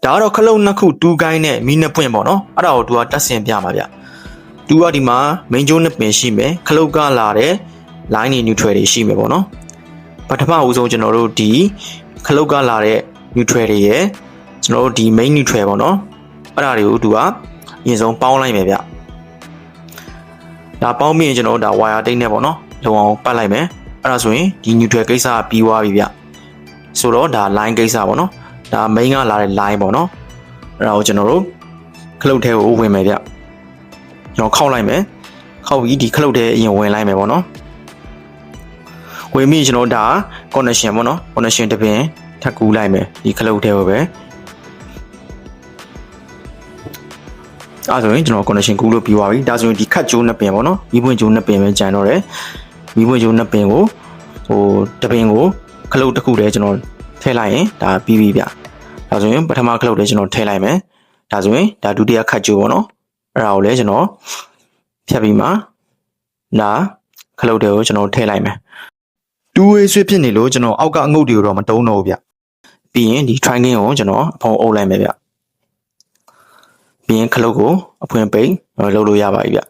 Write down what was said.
ဒါကတော့ခလုတ်နှစ်ခုတူးကိုင်းနဲ့မီးနှစ်ပွင့်ပေါ့နော်အဲ့ဒါကိုသူကတက်ဆင်ပြမှာဗျသူကဒီမှာ main ကျိုးနှစ်ပင်ရှိမယ်ခလုတ်ကလာတဲ့ line တွေ neutral တွေရှိမယ်ပေါ့နော်ပထမဦးဆုံးကျွန်တော်တို့ဒီခလုတ်ကလာတဲ့ neutral တွေရဲ့ကျွန်တော်တို့ဒီ main neutral ပေါ့နော်အဲ့ဒါတွေကိုသူကအရင်ဆုံးပေါင်းလိုက်မယ်ဗျဒါပေါင်းပြီးရင်ကျွန်တော်တို့ဒါ wire တိတ်နဲ့ပေါ့နော်လုံအောင်ပတ်လိုက်မယ်အဲ့ဒါဆိုရင်ဒီ neutral ကိစ္စကပြီးသွားပြီဗျဆိုတော့ဒါ line ကိစ္စပေါ့နော်ဒါ main ကလာတဲ့ line ပေါ့နော်အဲ့ဒါကိုကျွန်တော်တို့ခလုတ်ထဲကိုဝင်မယ်ဗျကျွန်တော်ခောက်လိုက်မယ်ခောက်ပြီးဒီခလုတ်ထဲအရင်ဝင်လိုက်မယ်ပေါ့နော်ဝင်ပြီးကျွန်တော်ဒါ connection ပေါ့နော် connection တစ်ပင်ထပ်ကူးလိုက်မယ်ဒီခလုတ်ထဲကိုပဲအဲ့ဆိုရင်ကျွန်တော် connection ကူးလို့ပြီးသွားပြီဒါဆိုရင်ဒီခတ်ကျိုးနှစ်ပင်ပေါ့နော်မီးပွင့်ကျိုးနှစ်ပင်ပဲကြံတော့တယ်မီးပွင့်ကျိုးနှစ်ပင်ကိုတစ်ပင်ကိုခလုတ်တစ်ခုတည်းကျွန်တော်ထည့်လိုက်ရင်ဒါပြီးပြီဗျဒါဆိုရင်ပထမခလုတ်တည်းကျွန်တော်ထည့်လိုက်မယ်ဒါဆိုရင်ဒါဒုတိယခတ်ကျိုးပေါ့နော်အဲ့ဒါကိုလည်းကျွန်တော်ဖြတ်ပြီးမှဒါခလုတ်တွေကိုကျွန်တော်ထည့်လိုက်မယ်2way switch ဖြစ်နေလို့ကျွန်တော်အောက်ကအငုတ်တွေကိုတော့မတုံးတော့ဘူးဗျပြီးရင်ဒီ triangle ကိုကျွန်တော်အဖုံးအုပ်လိုက်မယ်ဗျပြီးရင်ခလုတ်ကိုအဖွင့်ပိတ်လုပ်လို့ရပါပြီဗျ